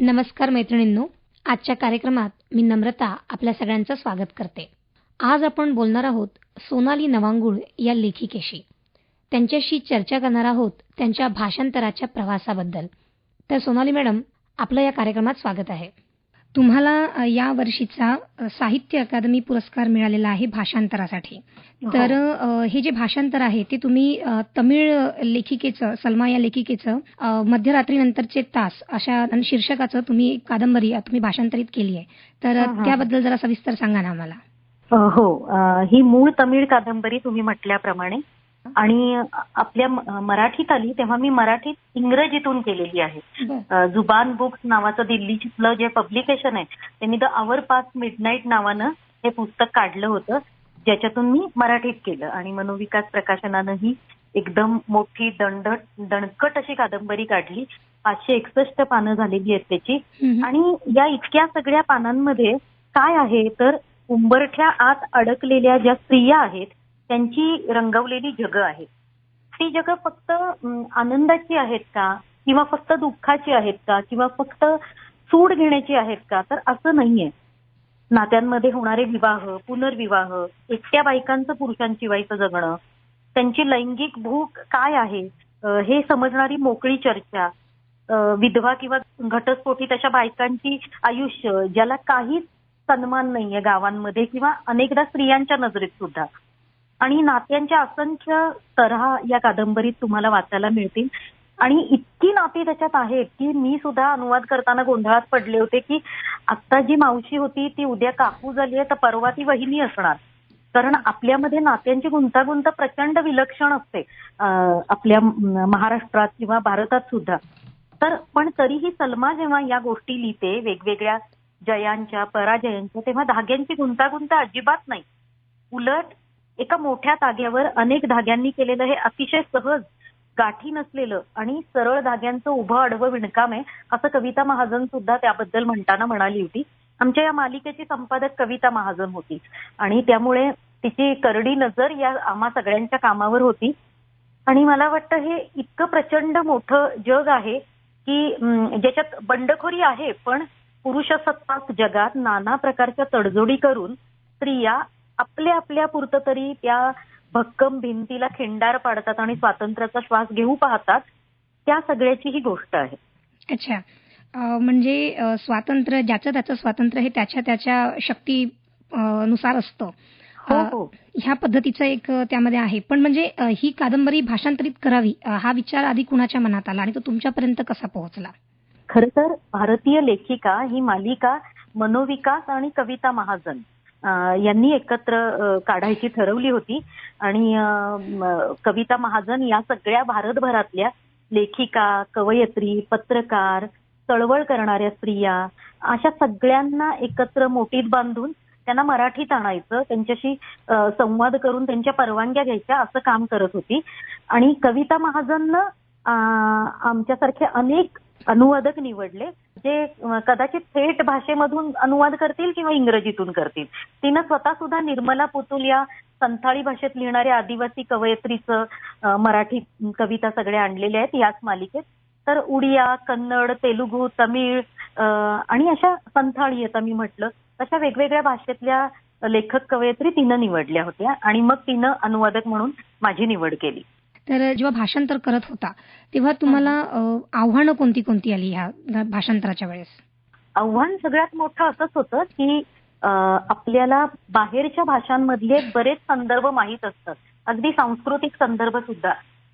नमस्कार मैत्रिणींनो, आजच्या कार्यक्रमात मी नम्रता आपल्या सगळ्यांचं स्वागत करते. आज आपण बोलणार आहोत सोनाली नवांगुळ या लेखिकेशी. त्यांच्याशी चर्चा करणार आहोत त्यांच्या भाषांतराच्या प्रवासाबद्दल. तर सोनाली मॅडम, आपलं या कार्यक्रमात स्वागत आहे. तुम्हाला या वर्षीचा साहित्य अकादमी पुरस्कार मिळालेला आहे भाषांतरासाठी. तर हे जे भाषांतर आहे ते तुम्ही तमिळ लेखिकेचं, सलमा या लेखिकेचं मध्यरात्रीनंतरचे तास अशा शीर्षकाचं तुम्ही कादंबरी तुम्ही भाषांतरित केली आहे. तर त्याबद्दल जरा सविस्तर सांगा ना आम्हाला. हो, ही मूळ तमिळ कादंबरी तुम्ही म्हटल्याप्रमाणे आणि आपल्या मराठीत आली तेव्हा मी मराठीत इंग्रजीतून केलेली आहे. जुबान बुक्स नावाचं दिल्लीतलं जे पब्लिकेशन आहे त्यांनी द आवर पास मिडनाईट नावानं हे पुस्तक काढलं होतं, ज्याच्यातून मी मराठीत केलं. आणि मनोविकास प्रकाशनानं ही एकदम मोठी दणकट अशी कादंबरी काढली. 561 पानं झालेली आहेत त्याची. आणि या इतक्या सगळ्या पानांमध्ये काय आहे तर उंबरठ्या आत अडकलेल्या ज्या स्त्रिया आहेत त्यांची रंगवलेली जगं आहेत. ती जगं फक्त आनंदाची आहेत का, किंवा फक्त दुःखाची आहेत का, किंवा फक्त सूड घेण्याची आहेत का, तर असं नाहीये. नात्यांमध्ये होणारे विवाह, पुनर्विवाह, एकट्या बायकांचं पुरुषांची व्हायचं जगणं, त्यांची लैंगिक भूक काय आहे हे समजणारी मोकळी चर्चा, विधवा किंवा घटस्फोटीत अशा बायकांची आयुष्य ज्याला काहीच सन्मान नाहीये गावांमध्ये किंवा अनेकदा स्त्रियांच्या नजरेत सुद्धा. आणि नात्यांच्या असंख्य तऱ्हा या कादंबरीत तुम्हाला वाचायला मिळतील. आणि इतकी नाती त्याच्यात आहेत की मी सुद्धा अनुवाद करताना गोंधळात पडले होते की आता जी मावशी होती ती उद्या काकू झाली आहे तर परवा ती वहिनी असणार. कारण आपल्यामध्ये नात्यांची गुंतागुंत प्रचंड विलक्षण असते आपल्या महाराष्ट्रात किंवा भारतात सुद्धा. तर पण तरीही सलमा जेव्हा या गोष्टी लिहिते वेगवेगळ्या जयांच्या पराजयांच्या, तेव्हा धाग्यांची गुंतागुंत अजिबात नाही. उलट एका मोठ्या ताग्यावर अनेक धाग्यांनी केलेलं हे अतिशय सहज, गाठी नसलेलं आणि सरळ धाग्यांचं उभं आडवं विणकाम आहे, असं कविता महाजन सुद्धा त्याबद्दल म्हणताना म्हणाली होती. आमच्या या मालिकेची संपादक कविता महाजन होती आणि त्यामुळे तिची करडी नजर या आम्हा सगळ्यांच्या कामावर होती. आणि मला वाटतं हे इतकं प्रचंड मोठं जग आहे की ज्याच्यात बंडखोरी आहे, पण पुरुषसत्ताक जगात नाना प्रकारच्या तडजोडी करून स्त्रिया आपल्या आपल्या पुरतं तरी त्या भक्कम भिंतीला खिंडार पाडतात आणि स्वातंत्र्याचा श्वास घेऊ पाहतात. त्या सगळ्याची ही गोष्ट आहे. अच्छा, म्हणजे स्वातंत्र्य, ज्याचं त्याचं स्वातंत्र्य हे त्याच्या त्याच्या शक्ती नुसार असतं. हो, ह्या पद्धतीचं एक त्यामध्ये आहे. पण म्हणजे ही कादंबरी भाषांतरित करावी हा विचार आधी कुणाच्या मनात आला आणि तो तुमच्यापर्यंत कसा पोहोचला? खरं तर भारतीय लेखिका ही मालिका मनोविकास आणि कविता महाजन यांनी एकत्र काढायची ठरवली होती. आणि कविता महाजन या सगळ्या भारतभरातल्या लेखिका, कवयित्री, पत्रकार, चळवळ करणाऱ्या स्त्रिया अशा सगळ्यांना एकत्र मोठीत बांधून त्यांना मराठीत आणायचं, त्यांच्याशी संवाद करून त्यांच्या परवानग्या घ्यायच्या असं काम करत होती. आणि कविता महाजननं आमच्यासारखे अनेक अनुवादक निवडले जे कदाचित थेट भाषेमधून अनुवाद करतील किंवा इंग्रजीतून करतील. तिनं स्वतः सुद्धा निर्मला पुतुल या संथाळी भाषेत लिहिणाऱ्या आदिवासी कवयित्रीचं मराठी कविता सगळ्या आणलेल्या आहेत याच मालिकेत. तर उडिया, कन्नड, तेलुगू, तमिळ आणि अशा संथाळी आता मी म्हटलं तशा वेगवेगळ्या भाषेतल्या लेखक कवयित्री तिनं निवडल्या होत्या आणि मग तिनं अनुवादक म्हणून माझी निवड केली. तर जेव्हा भाषांतर करत होता तेव्हा तुम्हाला आव्हानं कोणती कोणती आली ह्या भाषांतराच्या वेळेस? आव्हान सगळ्यात मोठं असंच होतं की आपल्याला बाहेरच्या भाषांमधले बरेच संदर्भ माहीत असतात, अगदी सांस्कृतिक संदर्भ सुद्धा.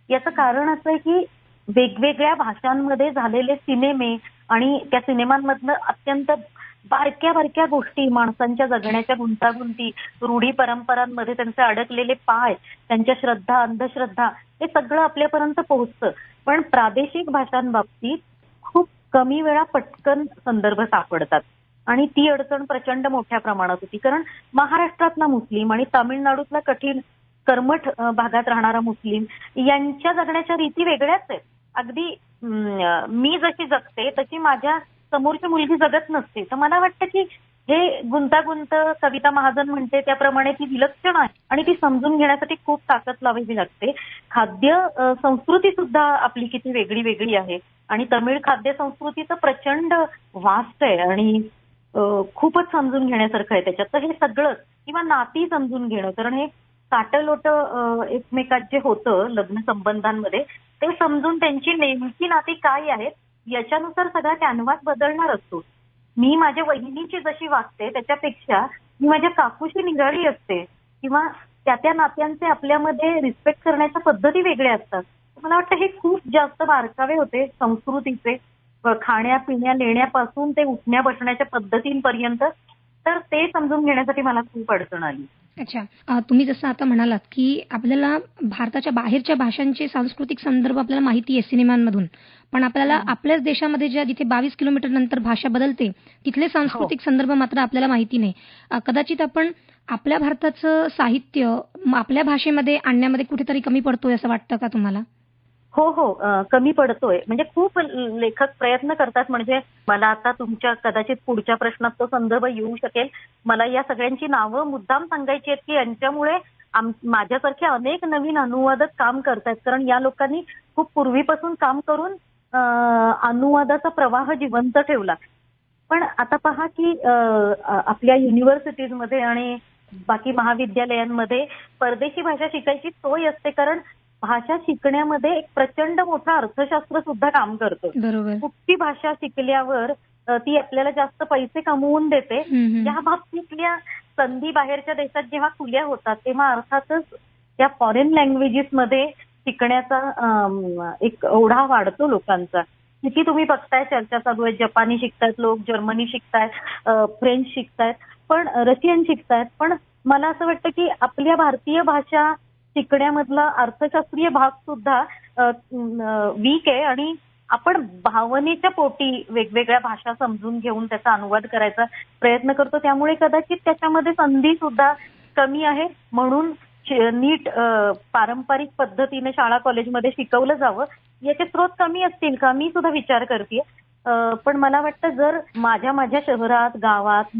याचं कारण असं आहे की वेगवेगळ्या भाषांमध्ये झालेले सिनेमे आणि त्या सिनेमांमधनं अत्यंत बारक्या बारक्या गोष्टी, माणसांच्या जगण्याच्या गुंतागुंती, रूढी परंपरांमध्ये त्यांचे अडकलेले पाय, त्यांच्या श्रद्धा, अंधश्रद्धा हे सगळं आपल्यापर्यंत पोहोचतं. पण प्रादेशिक भाषांबाबतीत खूप कमी वेळा पटकन संदर्भ सापडतात आणि ती अडचण प्रचंड मोठ्या प्रमाणात होती. कारण महाराष्ट्रातला मुस्लिम आणि तामिळनाडूतला कठीण कर्मठ भागात राहणारा मुस्लिम यांच्या जगण्याच्या रीती वेगळ्याच आहेत. अगदी मी जशी जगते तशी माझ्या समोरची मुलगी जगत नसते. तर मला वाटतं की हे गुंतागुंत कविता महाजन म्हणते त्याप्रमाणे ती विलक्षण आहे आणि ती समजून घेण्यासाठी खूप ताकद लावावी लागते. खाद्य संस्कृती सुद्धा आपली किती वेगळी वेगळी आहे आणि तमिळ खाद्य संस्कृती तर प्रचंड वास्ट आहे आणि खूपच समजून घेण्यासारखं आहे त्याच्यात. तर हे सगळं किंवा नाती समजून घेणं, कारण हे साटलोटं एकमेकात जे होतं लग्न संबंधांमध्ये ते समजून त्यांची नेमकी नाती काय आहेत याच्यानुसार सगळा कॅनव्हास बदलणार असतो. मी माझ्या वहिनीची जशी वागते त्याच्यापेक्षा मी माझ्या काकूशी निगाडी असते किंवा त्या नात्यांचे आपल्यामध्ये रिस्पेक्ट करण्याच्या पद्धती वेगळ्या असतात. मला वाटतं हे खूप जास्त बारकावे होते संस्कृतीचे, खाण्यापिण्या लेण्यापासून ते उठण्या बसण्याच्या पद्धतींपर्यंत. तर ते समजून घेण्यासाठी मला खूप अडचण आली. अच्छा, तुम्ही जसं आता म्हणालात की आपल्याला भारताच्या बाहेरच्या भाषांचे सांस्कृतिक संदर्भ आपल्याला माहिती आहे सिनेमांमधून, पण आपल्याला आपल्याच देशामध्ये जिथे 22 किलोमीटर नंतर भाषा बदलते तिथले सांस्कृतिक संदर्भ मात्र आपल्याला माहिती नाही. कदाचित आपण आपल्या भारताचं साहित्य आपल्या भाषेमध्ये आणण्यामध्ये कुठेतरी कमी पडतोय असं वाटतं का तुम्हाला? हो, कमी पडतोय. म्हणजे खूप लेखक प्रयत्न करतात. म्हणजे मला आता तुमच्या कदाचित पुढच्या प्रश्नात तो संदर्भ येऊ शकेल. मला या सगळ्यांची नावं मुद्दाम सांगायची आहेत की यांच्यामुळे माझ्यासारखे अनेक नवीन अनुवादक काम करतायत, कारण या लोकांनी खूप पूर्वीपासून काम करून अनुवादाचा प्रवाह जिवंत ठेवला. पण आता पहा की आपल्या युनिव्हर्सिटीजमध्ये आणि बाकी महाविद्यालयांमध्ये परदेशी भाषा शिकायची सोय असते, कारण भाषा शिकण्यामध्ये एक प्रचंड मोठं अर्थशास्त्र सुद्धा काम करतं. कुठली भाषा शिकल्यावर ती आपल्याला जास्त पैसे कमवून देते या बाबतीतल्या संधी बाहेरच्या देशात जेव्हा खुल्या होतात तेव्हा अर्थातच त्या फॉरेन लँग्वेजेसमध्ये शिकण्याचा एक ओढा वाढतो लोकांचा. किती तुम्ही बघताय चर्चा चालू आहे, जपानी शिकतायत लोक, जर्मनी शिकतायत, फ्रेंच शिकतायत, पण रशियन शिकतायत. पण मला असं वाटतं की आपल्या भारतीय भाषा शिकण्यामधला अर्थशास्त्रीय भाग सुद्धा वीक आहे आणि आपण भावनेच्या पोटी वेगवेगळ्या भाषा समजून घेऊन त्याचा अनुवाद करायचा प्रयत्न करतो. त्यामुळे कदाचित त्याच्यामध्ये संधी सुद्धा कमी आहे. म्हणून नीट पारंपरिक पद्धतीने शाळा कॉलेजमध्ये शिकवलं जावं याचे स्रोत कमी असतील का, मी सुद्धा विचार करते. पण मला वाटतं जर माझ्या शहरात, गावात,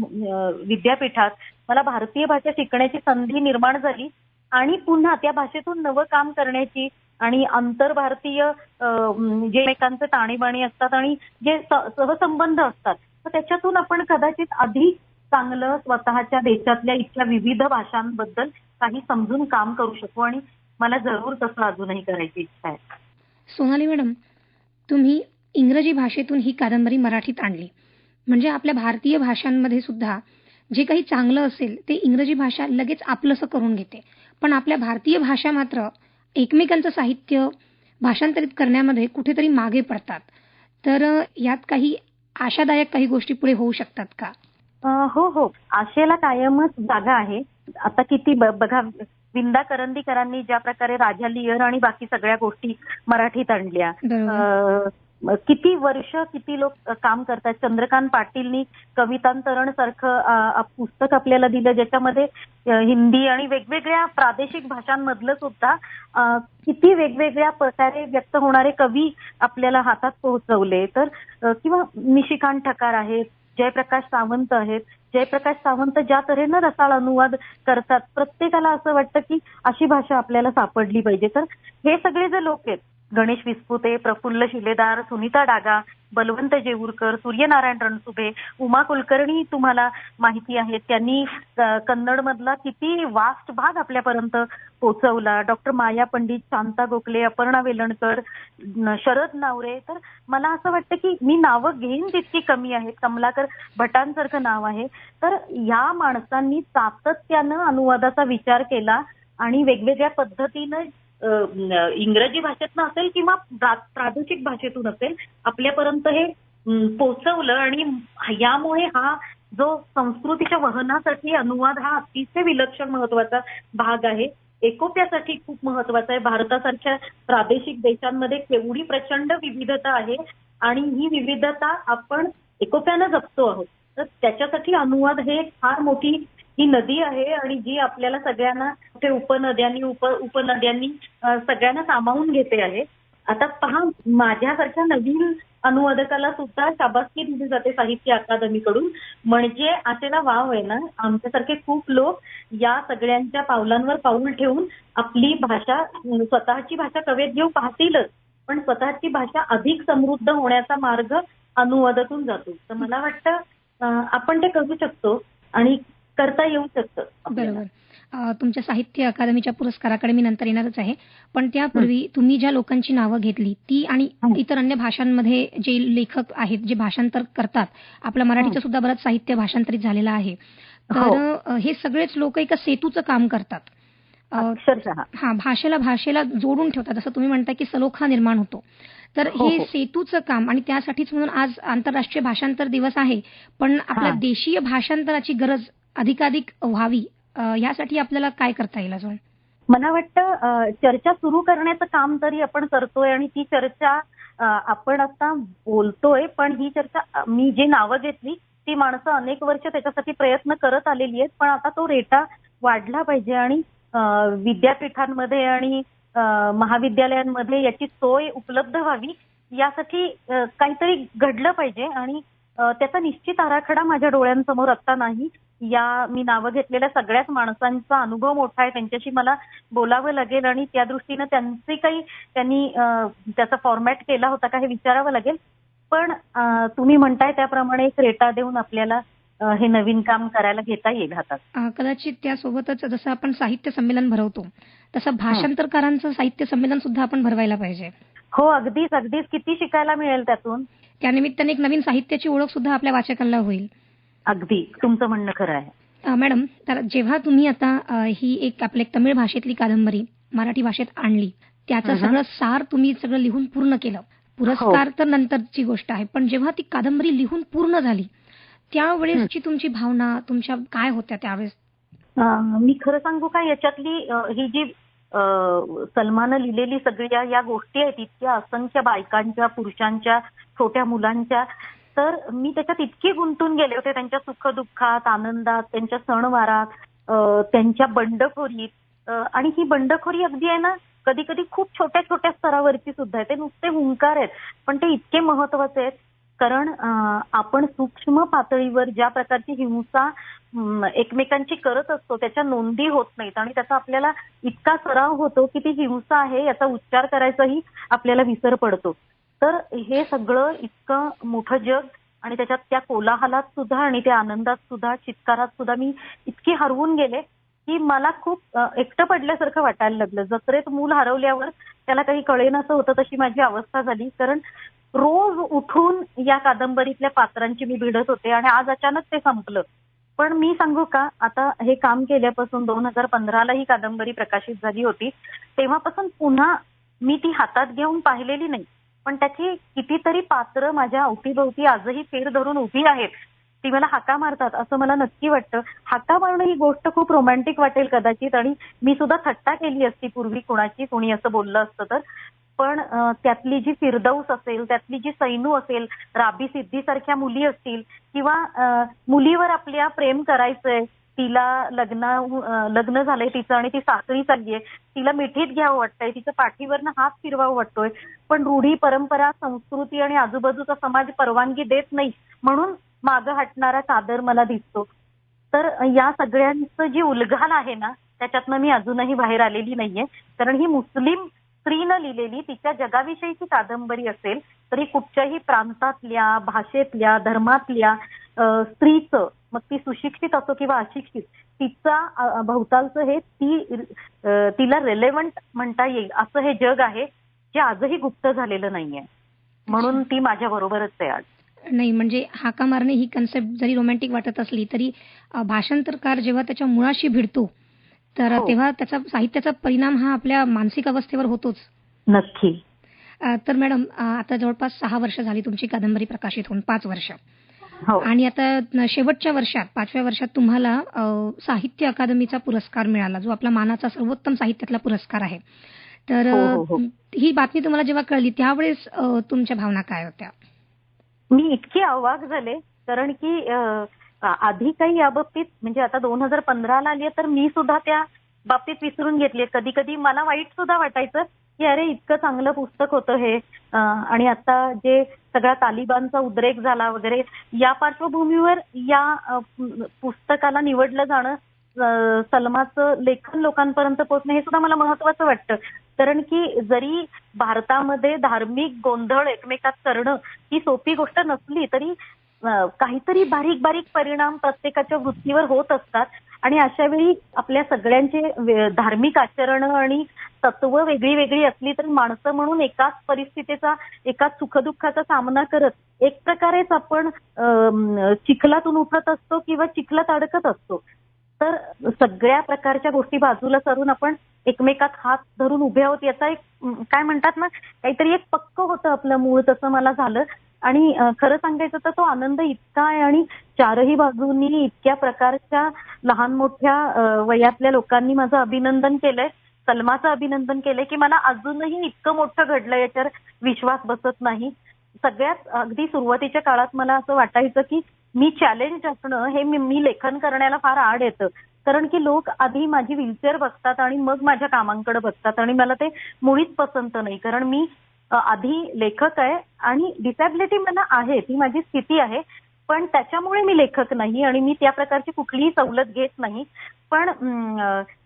विद्यापीठात मला भारतीय भाषा शिकण्याची संधी निर्माण झाली आणि पुन्हा त्या भाषेतून नवं काम करण्याची आणि आंतरभारतीय जे एकमेकांचे ताणीबाणी असतात आणि जे सहसंबंध असतात तर त्याच्यातून आपण कदाचित अधिक चांगलं स्वतःच्या देशातल्या इतक्या विविध भाषांबद्दल काही समजून काम करू शकू आणि मला जरूर तसं अजूनही करायची इच्छा आहे. सोनाली मॅडम, तुम्ही इंग्रजी भाषेतून ही कादंबरी मराठीत आणली, म्हणजे आपल्या भारतीय भाषांमध्ये सुद्धा जे काही चांगलं असेल ते इंग्रजी भाषा लगेच आपलंसं करून घेते, पण आपल्या भारतीय भाषा मात्र एकमेकांचं साहित्य भाषांतरित करण्यामध्ये कुठेतरी मागे पडतात. तर यात काही आशादायक काही गोष्टी पुढे होऊ शकतात का? हो, आशेला कायमच जागा आहे. आता किती बघा, विंदा करंदीकरांनी ज्या प्रकारे राजा लियर आणि बाकी सगळ्या गोष्टी मराठीत आणल्या, किती वर्ष किती लोक काम करतात. चंद्रकांत पाटीलनी कवितांतरण सारखं पुस्तक आपल्याला दिलं ज्याच्यामध्ये हिंदी आणि वेगवेगळ्या प्रादेशिक भाषांमधलं सुद्धा किती वेगवेगळ्या प्रकारे व्यक्त होणारे कवी आपल्याला हातात पोहोचवले. तर किंवा निशिकांत ठकार आहेत, जयप्रकाश सावंत आहेत. जयप्रकाश सावंत ज्या तऱ्हेनं रसाळ अनुवाद करतात, प्रत्येकाला असं वाटतं की अशी भाषा आपल्याला सापडली पाहिजे. तर हे सगळे जे लोक आहेत, गणेश विस्पुते, प्रफुल्ल शिलेदार, सुनीता डागा, बलवंत जेऊरकर, सूर्यनारायण रणसुभे, उमा कुलकर्णी तुम्हाला माहिती आहे, त्यांनी कन्नडमधला किती वास्ट भाग आपल्यापर्यंत पोहोचवला. डॉक्टर माया पंडित, शांता गोखले, अपर्णा वेलणकर, शरद नावरे. तर मला असं वाटतं की मी नावं घेईन तितकी कमी आहेत. कमलाकर भटांसारखं नाव आहे. तर या माणसांनी सातत्यानं अनुवादाचा विचार केला आणि वेगवेगळ्या पद्धतीनं इंग्रजी भाषेतनं असेल किंवा प्रादेशिक भाषेतून असेल आपल्यापर्यंत हे पोहोचवलं. आणि यामुळे हा जो संस्कृतीच्या वहनासाठी अनुवाद हा अतिशय विलक्षण महत्वाचा भाग आहे. एकोप्यासाठी खूप महत्वाचा आहे. भारतासारख्या प्रादेशिक देशांमध्ये केवढी प्रचंड विविधता आहे आणि ही विविधता आपण एकोप्यानं जपतो आहोत. तर त्याच्यासाठी अनुवाद हे फार मोठी ही नदी आहे आणि जी आपल्याला सगळ्यांना ते उपनद्यांनी सगळ्यांना सामावून घेते आहे. आता पहा, माझ्यासारख्या नवीन अनुवादकाला सुद्धा शाबासकी दिली जाते साहित्य अकादमीकडून. म्हणजे असेला वाव आहे ना, आमच्यासारखे खूप लोक या सगळ्यांच्या पावलांवर पाऊल ठेवून आपली भाषा, स्वतःची भाषा कवेत घेऊ पाहतीलच, पण स्वतःची भाषा अधिक समृद्ध होण्याचा मार्ग अनुवादातून जातो. तर मला वाटतं आपण ते करू शकतो आणि करता येऊ शकतं आपल्याला. बरोबर. तुमच्या साहित्य अकादमीच्या पुरस्काराकडे मी नंतर येणारच आहे. पण त्यापूर्वी तुम्ही ज्या लोकांची नावं घेतली ती आणि इतर अन्य भाषांमध्ये जे लेखक आहेत, जे भाषांतर करतात, आपलं मराठीचं सुद्धा बरंच साहित्य भाषांतरित झालेलं आहे. तर हे सगळेच लोक एका सेतूचं काम करतात. अक्षरशः भाषेला जोडून ठेवतात. जसं तुम्ही म्हणता की सलोखा निर्माण होतो. तर हे सेतूचं काम, आणि त्यासाठीच म्हणून आज आंतरराष्ट्रीय भाषांतर दिवस आहे. पण आपल्या देशीय भाषांतराची गरज अधिकाधिक व्हावी यासाठी आपल्याला काय करता येईल अजून? मला वाटतं चर्चा सुरू करण्याचं काम तरी आपण करतोय आणि ती चर्चा आपण आता बोलतोय, पण ही चर्चा मी जी नावं घेतली ती माणसं अनेक वर्ष त्याच्यासाठी प्रयत्न करत आलेली आहेत. पण आता तो रेटा वाढला पाहिजे आणि विद्यापीठांमध्ये आणि महाविद्यालयांमध्ये याची सोय उपलब्ध व्हावी, यासाठी काहीतरी घडलं पाहिजे. आणि त्याचा निश्चित आराखडा माझ्या डोळ्यांसमोर आता नाही. या मी नावं घेतलेल्या सगळ्याच माणसांचा अनुभव मोठा आहे, त्यांच्याशी मला बोलावं लागेल आणि त्या दृष्टीनं त्यांनी त्याचा फॉर्मॅट केला होता का हे विचारावं लागेल. पण तुम्ही म्हणताय त्याप्रमाणे एक रेटा देऊन आपल्याला हे नवीन काम करायला घेता येईल हातात. कदाचित त्यासोबतच जसं आपण साहित्य संमेलन भरवतो तसं भाषांतरकारांचं साहित्य संमेलन सुद्धा आपण भरवायला पाहिजे. हो, अगदीच अगदीच. किती शिकायला मिळेल त्यातून. त्यानिमित्ताने एक नवीन साहित्याची ओळख सुद्धा आपल्या वाचकांना होईल. अगदी तुमचं म्हणणं खरं आहे. मॅडम, तर जेव्हा तुम्ही आता ही एक तमिळ भाषेतली कादंबरी मराठी भाषेत आणली, त्याचं सगळं सार तुम्ही सगळं लिहून पूर्ण केलं. पुरस्कार तर नंतरची गोष्ट आहे, पण जेव्हा ती कादंबरी लिहून पूर्ण झाली त्यावेळेसची तुमची भावना तुमच्या काय होत्या त्यावेळेस? मी खरं सांगू का, याच्यातली ही जी सलमानं लिहिलेली सगळ्या या गोष्टी आहेत, इतक्या असंख्य बायकांच्या, पुरुषांच्या, छोट्या मुलांच्या, तर मी त्याच्यात इतकी गुंतून गेले होते. त्यांच्या सुखदुःखात, आनंदात, त्यांच्या सणवारात, त्यांच्या बंडखोरीत. आणि ही बंडखोरी अगदी आहे ना, कधी कधी खूप छोट्या छोट्या स्तरावरची सुद्धा आहे. ते नुसते हुंकार आहेत, पण ते इतके महत्वाचे आहेत. कारण आपण सूक्ष्म पातळीवर ज्या प्रकारची हिंसा एकमेकांची करत असतो त्याच्या नोंदी होत नाहीत आणि त्याचा आपल्याला इतका सराव होतो की ती हिंसा आहे याचा उच्चार करायचाही आपल्याला विसर पडतो. तर हे सगळं इतकं मोठं जग आणि त्याच्यात त्या कोलाहलात सुद्धा आणि त्या आनंदात सुद्धा, चित्कारात सुद्धा मी इतकी हरवून गेले की मला खूप एकटं पडल्यासारखं वाटायला लागलं. जत्रेत मूल हरवल्यावर त्याला काही कळेनासं होतं, तशी माझी अवस्था झाली. कारण रोज उठून या कादंबरीतल्या पात्रांची मी भिडत होते आणि आज अचानक ते संपलं. पण मी सांगू का, आता हे काम केल्यापासून 2015ला ही कादंबरी प्रकाशित झाली होती, तेव्हापासून पुन्हा मी ती हातात घेऊन पाहिलेली नाही. पण त्याची कितीतरी पात्र माझ्या अवतीभोवती आजही फेर धरून उभी आहेत. ती मला हाका मारतात असं मला नक्की वाटतं. हाका मारणं ही गोष्ट खूप रोमॅन्टिक वाटेल कदाचित आणि मी सुद्धा थट्टा केली असती पूर्वी कोणी असं बोललं असतं तर. पण त्यातली जी फिरदौस असेल, त्यातली जी सैनू असेल, राबी सिद्धी मुली असतील किंवा मुलीवर आपल्या प्रेम करायचंय, तिला लग्न झालंय तिचं आणि ती सासरी चाललीये, तिला मिठीत घ्यावं वाटतंय, तिच्या पाठीवरनं हात फिरवावं वाटतोय, पण रूढी, परंपरा, संस्कृती आणि आजूबाजूचा समाज परवानगी देत नाही, म्हणून मागं हटणारा कादर मला दिसतो. तर या सगळ्यांचं जी उलघाल आहे ना, त्याच्यातनं मी अजूनही बाहेर आलेली नाहीये. कारण ही मुस्लिम स्त्रीनं लिहिलेली तिच्या जगाविषयीची कादंबरी असेल तरी कुठच्याही प्रांतातल्या, भाषेतल्या, धर्मातल्या स्त्रीचं, मग ती सुशिक्षित असो किंवा अशिक्षित, तिचा भवतालचं हे तिला रेलेव्हंट म्हणता येईल असं हे जग आहे जे आजही गुप्त झालेलं नाहीये. म्हणून ती माझ्या बरोबरच आहे आज. नाही, म्हणजे हाका मारणे ही कन्सेप्ट जरी रोमॅन्टिक वाटत असली तरी भाषांतरकार जेव्हा त्याच्या मुळाशी भिडतो तर तेव्हा त्याचा साहित्याचा परिणाम हा आपल्या मानसिक अवस्थेवर होतोच. नक्की. तर मॅडम, आता जवळपास 6 वर्ष झाली तुमची कादंबरी प्रकाशित होऊन, 5 वर्ष. हो. आणि आता शेवटच्या वर्षात, 5व्या वर्षात तुम्हाला साहित्य अकादमीचा पुरस्कार मिळाला, जो आपला मानाचा सर्वोत्तम साहित्यातला पुरस्कार आहे. तर ही बातमी तुम्हाला जेव्हा कळली त्यावेळेस तुमच्या भावना काय होत्या? मी इतकी अवाक झाले, कारण की आधी काही या बाबतीत, म्हणजे आता 2015ला आली तर मी सुद्धा त्या बाबतीत विसरून घेतली. कधी कधी मला वाईट सुद्धा वाटायचं की अरे इतकं चांगलं पुस्तक होतं हे, आणि आता जे सगळा तालिबानचा उद्रेक झाला वगैरे, या पार्श्वभूमीवर या पुस्तकाला निवडलं जाणं, सलमाचं लेखन लोकांपर्यंत पोहोचणं, हे सुद्धा मला महत्वाचं वाटतं. कारण की जरी भारतामध्ये धार्मिक गोंधळ एकमेकात करणं ही सोपी गोष्ट नसली तरी काहीतरी बारीक बारीक परिणाम प्रत्येकाच्या वृत्तीवर होत असतात. आणि अशा वेळी आपल्या सगळ्यांचे धार्मिक आचरणं आणि तत्व वेगळी वेगळी असली तरी माणसं म्हणून एकाच परिस्थितीचा, एकाच सुखदुःखाचा सामना करत एक प्रकारेच आपण चिखलातून उठत असतो किंवा चिखलात अडकत असतो. तर सगळ्या प्रकारच्या गोष्टी बाजूला सरून आपण एकमेकात हात धरून उभे आहोत, याचा एक काय म्हणतात ना, काहीतरी एक पक्क होतं आपलं मूळ, तसं मला झालं. आणि खरं सांगायचं तर तो आनंद इतका आहे आणि चारही बाजूंनी इतक्या प्रकारच्या लहान मोठ्या वयातल्या लोकांनी माझं अभिनंदन केलंय, सलमाचं अभिनंदन केलंय, की मला अजूनही इतकं मोठं घडलं याच्यावर विश्वास बसत नाही. सगळ्यात अगदी सुरुवातीच्या काळात मला असं वाटायचं की मी चॅलेंज असणं हे मी लेखन करण्याला फार आड येतं. कारण की लोक आधी माझी व्हीलचेअर बघतात आणि मग माझ्या कामांकडे बघतात आणि मला ते मुळीच पसंत नाही. कारण मी आधी लेखक आहे आणि डिसॅबिलिटी मला आहे, ती माझी स्थिती आहे, पण त्याच्यामुळे मी लेखक नाही आणि मी त्या प्रकारची कुठलीही सवलत घेत नाही. पण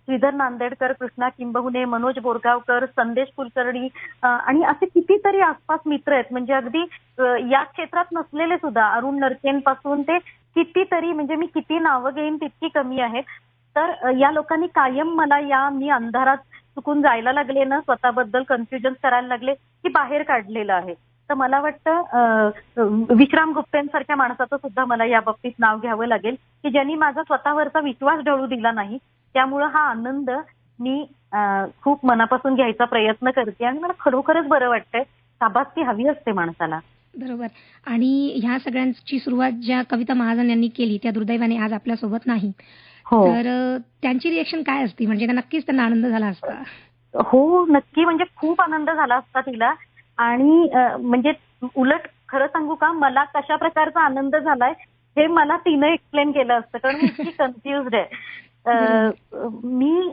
श्रीधर नांदेडकर, कृष्णा किंबहुने, मनोज बोरगावकर, संदेश कुलकर्णी आणि असे कितीतरी आसपास मित्र आहेत, म्हणजे अगदी या क्षेत्रात नसलेले सुद्धा, अरुण नरकेंपासून ते कितीतरी, म्हणजे मी किती नावं घेईन तितकी कमी आहेत. तर या लोकांनी कायम मला मी अंधारात चुकून जायला लागले ना, स्वतःबद्दल कन्फ्युजन करायला लागले की बाहेर काढलेलं आहे. तर मला वाटतं विश्राम गुप्तेंसारख्या माणसाचं सुद्धा मला या बाबतीत नाव घ्यावं लागेल, की ज्यांनी माझा स्वतःवरचा विश्वास ढळू दिला नाही. त्यामुळं हा आनंद मी खूप मनापासून घ्यायचा प्रयत्न करते आणि मला खरोखरच बरं वाटतंय. शाबासकी हवी असते माणसाला. बरोबर. आणि ह्या सगळ्यांची सुरुवात ज्या कविता महाजन यांनी केली त्या दुर्दैवाने आज आपल्यासोबत नाही. हो. तर त्यांची रिएक्शन काय असती? म्हणजे नक्कीच त्यांना आनंद झाला असता. हो, नक्की. म्हणजे खूप आनंद झाला असता तिला. आणि म्हणजे उलट खरं सांगू का, मला कशा प्रकारचा आनंद झालाय हे मला तिनं एक्सप्लेन केलं असतं, कारण मी इतकी कन्फ्युज्ड आहे. मी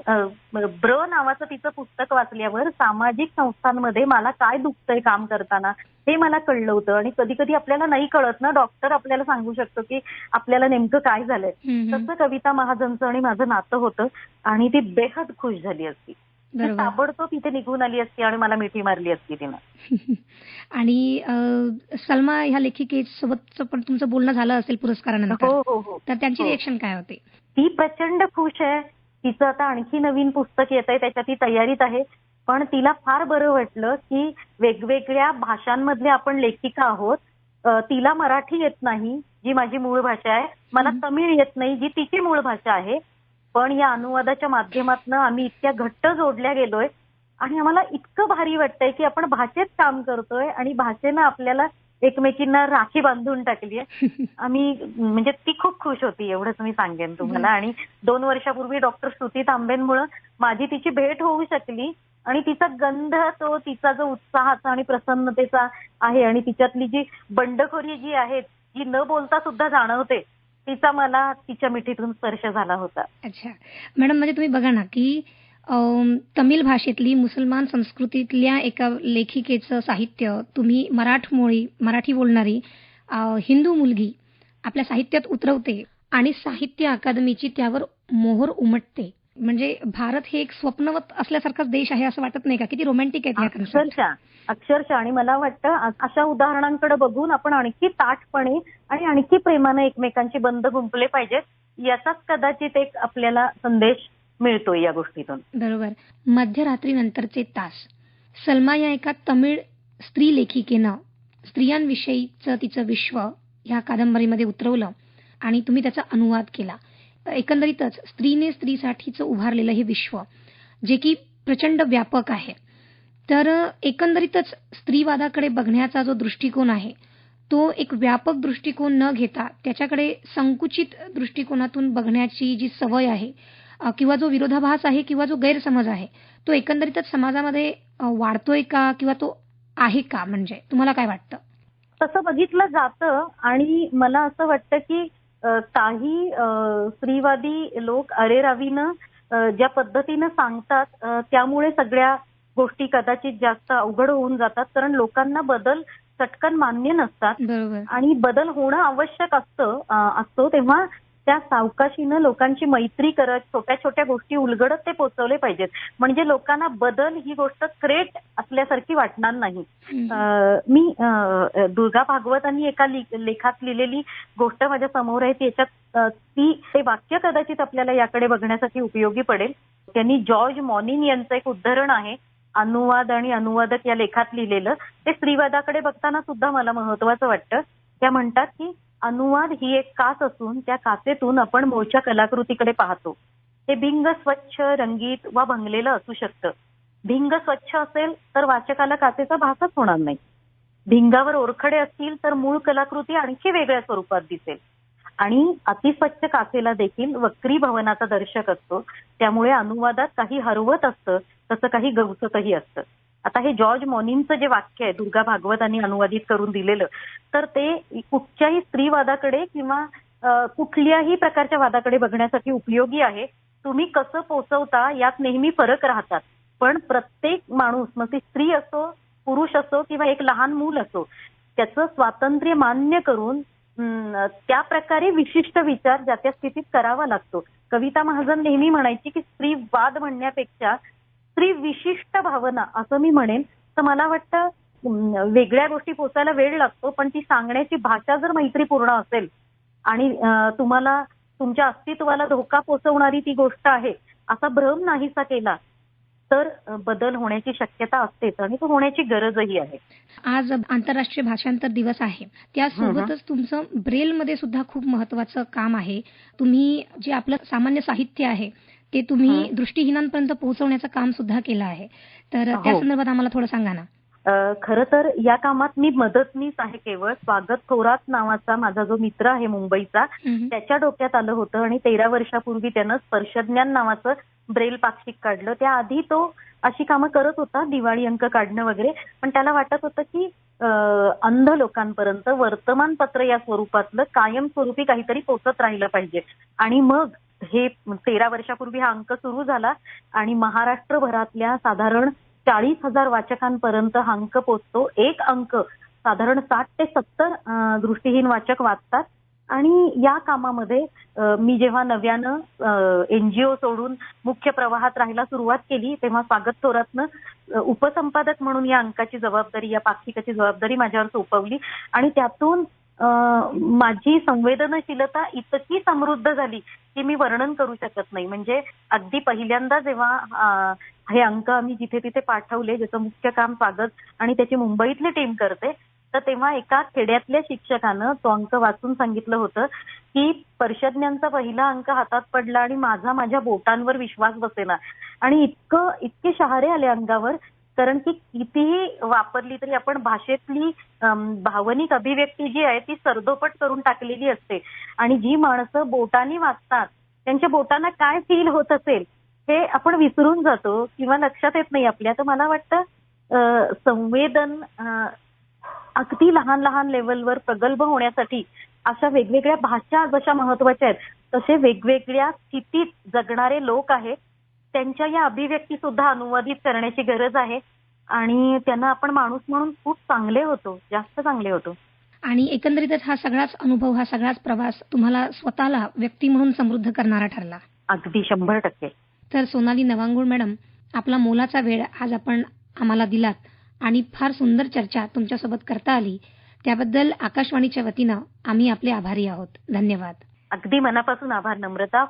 ब्र नावाचं तिचं पुस्तक वाचल्यावर सामाजिक संस्थांमध्ये मला काय दुखतंय काम करताना हे मला कळलं होतं. आणि कधी कधी आपल्याला नाही कळत ना, डॉक्टर आपल्याला सांगू शकतो की आपल्याला नेमकं काय झालंय. तसं कविता महाजनचं आणि माझं नातं होतं आणि ती बेहद खुश झाली असती. ताबडतोब तिथे निघून आली असती आणि मला मिठी मारली असती तिनं. आणि सलमा ह्या लेखिकेसोबत पण तुमचं बोलणं झालं असेल पुरस्कारानंतर. हो हो हो. तर त्यांची रिएक्शन काय होती? ती प्रचंड खुश आहे. तिचं आता आणखी नवीन पुस्तक येत आहे, त्याच्या ती तयारीत आहे. पण तिला फार बरं वाटलं की वेगवेगळ्या भाषांमधले आपण लेखिका आहोत. तिला मराठी येत नाही, जी माझी मूळ भाषा आहे. मला तमिळ येत नाही, जी तिची मूळ भाषा आहे. पण या अनुवादाच्या माध्यमातून आम्ही इतक्या घट्ट जोडल्या गेलोय आणि आम्हाला इतकं भारी वाटतंय की आपण भाषेत काम करतोय आणि भाषेनं आपल्याला एकमेकींना राखी बांधून टाकली आहे. आम्ही म्हणजे ती खूप खुश होती, एवढंच मी सांगेन तुम्हाला. आणि 2 वर्षापूर्वी डॉक्टर श्रुती तांबेंमुळे माझी तिची भेट होऊ शकली आणि तिचा गंध, तो तिचा जो उत्साहाचा आणि प्रसन्नतेचा आहे आणि तिच्यातली जी बंडखोरी जी आहे, जी न बोलता सुद्धा जाणवते, तिचा मला तिच्या मिठीतून स्पर्श झाला होता. अच्छा मॅडम, म्हणजे तुम्ही बघा ना की तमिळ भाषेतली मुसलमान संस्कृतीतल्या एका लेखिकेचं साहित्य तुम्ही मराठी बोलणारी हिंदू मुलगी आपल्या साहित्यात उतरवते आणि साहित्य अकादमीची त्यावर मोहर उमटते. म्हणजे भारत हे एक स्वप्नवत असल्यासारखाच देश आहे असं वाटत नाही का? किती रोमॅन्टिक आहे अक्षरशः. आणि मला वाटतं अशा उदाहरणांकडे बघून आपण आणखी ताठपणे आणि आणखी प्रेमाने एकमेकांची बंध गुंफले पाहिजेत. याचाच कदाचित एक आपल्याला संदेश मिळतोय या गोष्टीतून. बरोबर. मध्यरात्रीनंतरचे तास, सलमा या एका तमिळ स्त्री लेखिकेनं स्त्रियांविषयीचं तिचं विश्व ह्या कादंबरीमध्ये उतरवलं आणि तुम्ही त्याचा अनुवाद केला. एकंदरीतच स्त्रीने स्त्रीसाठीचं उभारलेलं हे विश्व जे की प्रचंड व्यापक आहे. तर एकंदरीतच स्त्रीवादाकडे बघण्याचा जो दृष्टिकोन आहे तो एक व्यापक दृष्टिकोन न घेता त्याच्याकडे संकुचित दृष्टिकोनातून बघण्याची जी सवय आहे किंवा जो विरोधाभास आहे किंवा जो गैरसमज आहे तो एकंदरीतच समाजामध्ये वाढतोय का किंवा तो आहे का? म्हणजे तुम्हाला काय वाटतं? तसं बघितलं जातं आणि मला असं वाटतं की काही स्त्रीवादी लोक अरेरावीनं ज्या पद्धतीनं सांगतात त्यामुळे सगळ्या गोष्टी कदाचित जास्त अवघड होऊन जातात, कारण लोकांना बदल चटकन मान्य नसतात बरोबर. आणि बदल होणं आवश्यक असतो तेव्हा त्या सावकाशीनं लोकांची मैत्री करत छोट्या छोट्या गोष्टी उलगडत ते पोचवले पाहिजेत. म्हणजे लोकांना बदल ही गोष्ट थ्रेट असल्यासारखी वाटणार नाही. मी दुर्गा भागवतांनी एका लेखात लिहिलेली गोष्ट माझ्या समोर आहे. त्याच्यात ते वाक्य कदाचित आपल्याला याकडे बघण्यासाठी उपयोगी पडेल. त्यांनी जॉर्ज मॉनिन यांचं एक उद्धरण आहे, अनुवाद आणि अनुवादक या लेखात लिहिलेलं. ते स्त्रीवादाकडे बघताना सुद्धा मला महत्वाचं वाटतं. त्या म्हणतात की अनुवाद ही एक कास असून त्या काचेतून आपण मूळच्या कलाकृतीकडे पाहतो. हे भिंग स्वच्छ, रंगीत वा भंगलेलं असू शकतं. भिंग स्वच्छ असेल तर वाचकाला काचेचा भासच होणार नाही. भिंगावर ओरखडे असतील तर मूळ कलाकृती आणखी वेगळ्या स्वरूपात दिसेल. आणि अतिस्वच्छ काचेला देखील वक्री भवनाचा दर्शक असतो. त्यामुळे अनुवादात काही हरवत असतं, तसं काही गवसतही असतं. आता हे जॉर्ज मॉनिनचं जे वाक्य आहे दुर्गा भागवतांनी अनुवादित करून दिलेलं, तर ते कुठच्याही स्त्रीवादाकडे किंवा कुठल्याही प्रकारच्या वादाकडे बघण्यासाठी उपयोगी आहे. तुम्ही कसं पोचवता यात नेहमी फरक राहतात, पण प्रत्येक माणूस, मग ती स्त्री असो, पुरुष असो किंवा एक लहान मूल असो, त्याचं स्वातंत्र्य मान्य करून त्या प्रकारे विशिष्ट विचार ज्या त्या स्थितीत करावा लागतो. कविता महाजन नेहमी म्हणायची की स्त्रीवाद म्हणण्यापेक्षा स्त्री विशिष्ट भावना असं मी म्हणेन. तर मला वाटतं वेगळ्या गोष्टी पोचायला वेळ लागतो, पण ती सांगण्याची भाषा जर मैत्रीपूर्ण असेल आणि तुम्हाला तुमच्या अस्तित्वाला धोका पोचवणारी ती गोष्ट आहे असा भ्रम नाहीसा केला तर बदल होण्याची शक्यता असतेच आणि तो होण्याची गरजही आहे. आज आंतरराष्ट्रीय भाषांतर दिवस आहे, त्यासोबतच तुमचं ब्रेलमध्ये सुद्धा खूप महत्वाचं काम आहे. तुम्ही जे आपलं सामान्य साहित्य आहे ते तुम्ही दृष्टीहीनांपर्यंत पोहोचवण्याचं काम सुद्धा केलं आहे. तर त्या संदर्भात आम्हाला थोडं सांगा ना. खरं तर या कामात मी मदतनीस आहे केवळ. स्वागत थोरात नावाचा माझा जो मित्र आहे मुंबईचा, त्याच्या डोक्यात आलं होतं आणि 13 वर्षापूर्वी त्यानं स्पर्शज्ञान नावाचं ब्रेल पाक्षिक काढलं. त्याआधी तो अशी कामं करत होता, दिवाळी अंक काढणं वगैरे, पण त्याला वाटत होतं की अंध लोकांपर्यंत वर्तमानपत्र या स्वरूपातलं कायमस्वरूपी काहीतरी पोचत राहिलं पाहिजे. आणि मग हे 13 वर्षापूर्वी हा अंक सुरू झाला आणि महाराष्ट्रभरातल्या साधारण 40,000 वाचकांपर्यंत हा अंक पोचतो. एक अंक साधारण 60 ते 70 दृष्टीहीन वाचक वाचतात. आणि या कामामध्ये मी जेव्हा नव्यानं एनजीओ सोडून मुख्य प्रवाहात राहायला सुरुवात केली तेव्हा स्वागत थोरातनं उपसंपादक म्हणून या अंकाची जबाबदारी, या पाक्षिकाची जबाबदारी माझ्यावर सोपवली आणि त्यातून माझी संवेदनशीलता इतकी समृद्ध झाली की मी वर्णन करू शकत नाही. म्हणजे अगदी पहिल्यांदा जेव्हा हे अंक आम्ही जिथे तिथे पाठवले, ज्याचं मुख्य काम स्वागत आणि त्याची मुंबईतली टीम करते, तर तेव्हा एका खेड्यातल्या शिक्षकानं तो अंक वाचून सांगितलं होतं की स्पर्शज्ञांचा पहिला अंक हातात पडला आणि माझ्या बोटांवर विश्वास बसेना. आणि इतके शहारे आले अंगावर, कारण की कितीही वापरली तरी आपण भाषेतली भावनिक अभिव्यक्ती जी आहे ती सरदोपट करून टाकलेली असते. आणि जी माणसं बोटांनी वाचतात त्यांच्या बोटांना काय फील होत असेल हे आपण विसरून जातो किंवा लक्षात येत नाही आपल्या. तर मला वाटतं संवेदन अगदी लहान लहान लेवलवर प्रगल्भ होण्यासाठी अशा वेगवेगळ्या भाषा जशा महत्वाच्या आहेत तसे वेगवेगळ्या स्थितीत जगणारे लोक आहेत, त्यांच्या या अभिव्यक्ती सुद्धा अनुवादित करण्याची गरज आहे. आणि त्यांना आपण माणूस म्हणून खूप चांगले होतो, जास्त चांगले होतो. आणि एकंदरीतच हा सगळाच अनुभव, हा सगळाच प्रवास तुम्हाला स्वतःला व्यक्ती म्हणून समृद्ध करणारा ठरला. अगदी 100%. तर सोनाली नवांगुळ मॅडम, आपला मोलाचा वेळ आज आपण आम्हाला दिलात आणि फार सुंदर चर्चा तुमच्यासोबत करता आली, त्याबद्दल आकाशवाणीच्या वतीनं आम्ही आपले आभारी आहोत. धन्यवाद. अगदी मनापासून आभार नम्रता.